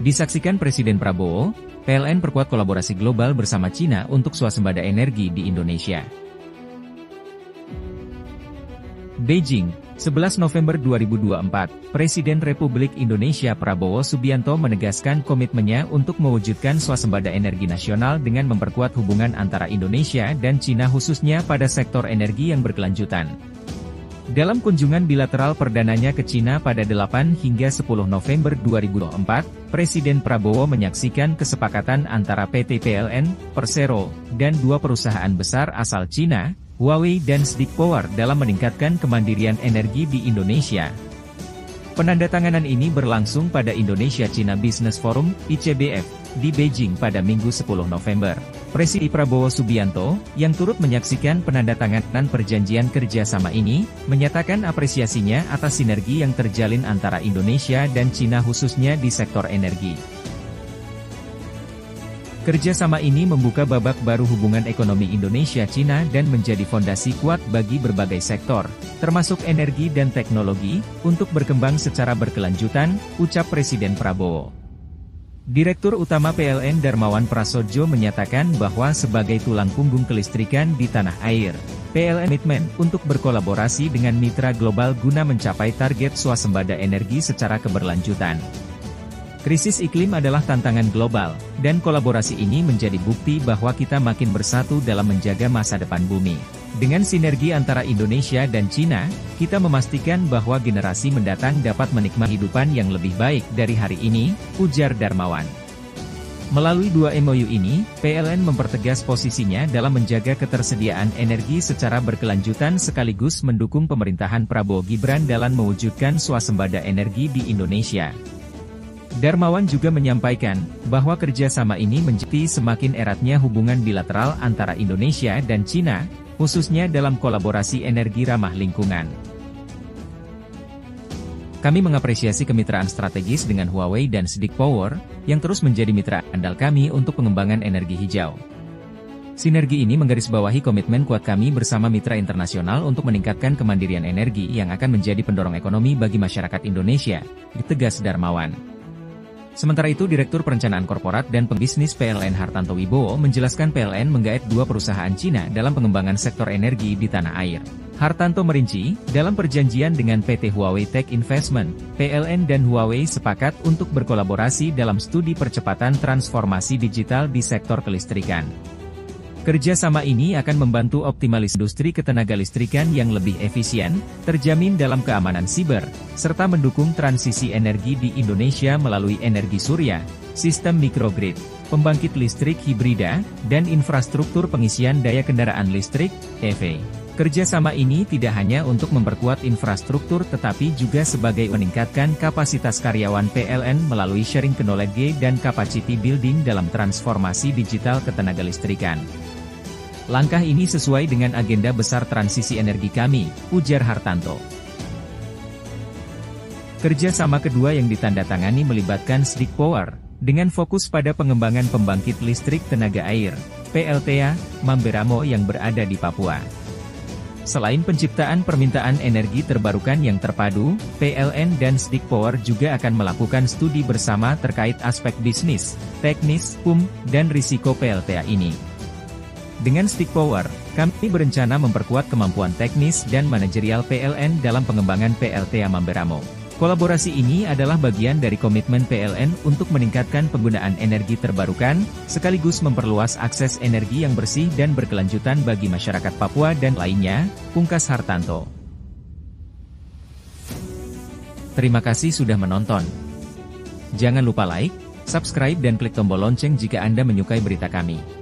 Disaksikan Presiden Prabowo, PLN perkuat kolaborasi global bersama Cina untuk swasembada energi di Indonesia. Beijing, 11 November 2024, Presiden Republik Indonesia Prabowo Subianto menegaskan komitmennya untuk mewujudkan swasembada energi nasional dengan memperkuat hubungan antara Indonesia dan Cina khususnya pada sektor energi yang berkelanjutan. Dalam kunjungan bilateral perdananya ke Cina pada 8 hingga 10 November 2024, Presiden Prabowo menyaksikan kesepakatan antara PT PLN, Persero, dan dua perusahaan besar asal Cina, Huawei dan SDIC Power dalam meningkatkan kemandirian energi di Indonesia. Penandatanganan ini berlangsung pada Indonesia-China Business Forum, ICBF, di Beijing pada Minggu 10 November. Presiden Prabowo Subianto, yang turut menyaksikan penandatanganan perjanjian kerjasama ini, menyatakan apresiasinya atas sinergi yang terjalin antara Indonesia dan Cina khususnya di sektor energi. Kerjasama ini membuka babak baru hubungan ekonomi Indonesia-Cina dan menjadi fondasi kuat bagi berbagai sektor, termasuk energi dan teknologi, untuk berkembang secara berkelanjutan, ucap Presiden Prabowo. Direktur Utama PLN Darmawan Prasojo menyatakan bahwa sebagai tulang punggung kelistrikan di tanah air, PLN komitmen untuk berkolaborasi dengan mitra global guna mencapai target swasembada energi secara keberlanjutan. Krisis iklim adalah tantangan global, dan kolaborasi ini menjadi bukti bahwa kita makin bersatu dalam menjaga masa depan bumi. Dengan sinergi antara Indonesia dan Cina, kita memastikan bahwa generasi mendatang dapat menikmati kehidupan yang lebih baik dari hari ini, ujar Darmawan. Melalui dua MOU ini, PLN mempertegas posisinya dalam menjaga ketersediaan energi secara berkelanjutan sekaligus mendukung pemerintahan Prabowo Gibran dalam mewujudkan swasembada energi di Indonesia. Darmawan juga menyampaikan, bahwa kerjasama ini menjadi semakin eratnya hubungan bilateral antara Indonesia dan Cina, khususnya dalam kolaborasi energi ramah lingkungan. Kami mengapresiasi kemitraan strategis dengan Huawei dan SDIC Power, yang terus menjadi mitra andal kami untuk pengembangan energi hijau. Sinergi ini menggarisbawahi komitmen kuat kami bersama mitra internasional untuk meningkatkan kemandirian energi yang akan menjadi pendorong ekonomi bagi masyarakat Indonesia, tegas Darmawan. Sementara itu Direktur Perencanaan Korporat dan Pembisnis PLN Hartanto Wibowo menjelaskan PLN menggait dua perusahaan Cina dalam pengembangan sektor energi di tanah air. Hartanto merinci, dalam perjanjian dengan PT Huawei Tech Investment, PLN dan Huawei sepakat untuk berkolaborasi dalam studi percepatan transformasi digital di sektor kelistrikan. Kerjasama ini akan membantu optimalisasi industri ketenagalistrikan yang lebih efisien, terjamin dalam keamanan siber, serta mendukung transisi energi di Indonesia melalui energi surya, sistem microgrid, pembangkit listrik hibrida, dan infrastruktur pengisian daya kendaraan listrik, EV. Kerjasama ini tidak hanya untuk memperkuat infrastruktur tetapi juga sebagai meningkatkan kapasitas karyawan PLN melalui sharing knowledge dan capacity building dalam transformasi digital ketenagalistrikan. Langkah ini sesuai dengan agenda besar transisi energi kami, ujar Hartanto. Kerjasama kedua yang ditandatangani melibatkan SDIC Power, dengan fokus pada pengembangan pembangkit listrik tenaga air, PLTA, Mamberamo yang berada di Papua. Selain penciptaan permintaan energi terbarukan yang terpadu, PLN dan SDIC Power juga akan melakukan studi bersama terkait aspek bisnis, teknis, dan risiko PLTA ini. Dengan SDIC Power, kami berencana memperkuat kemampuan teknis dan manajerial PLN dalam pengembangan PLTA Mamberamo. Kolaborasi ini adalah bagian dari komitmen PLN untuk meningkatkan penggunaan energi terbarukan, sekaligus memperluas akses energi yang bersih dan berkelanjutan bagi masyarakat Papua dan lainnya, pungkas Hartanto. Terima kasih sudah menonton. Jangan lupa like, subscribe dan klik tombol lonceng jika Anda menyukai berita kami.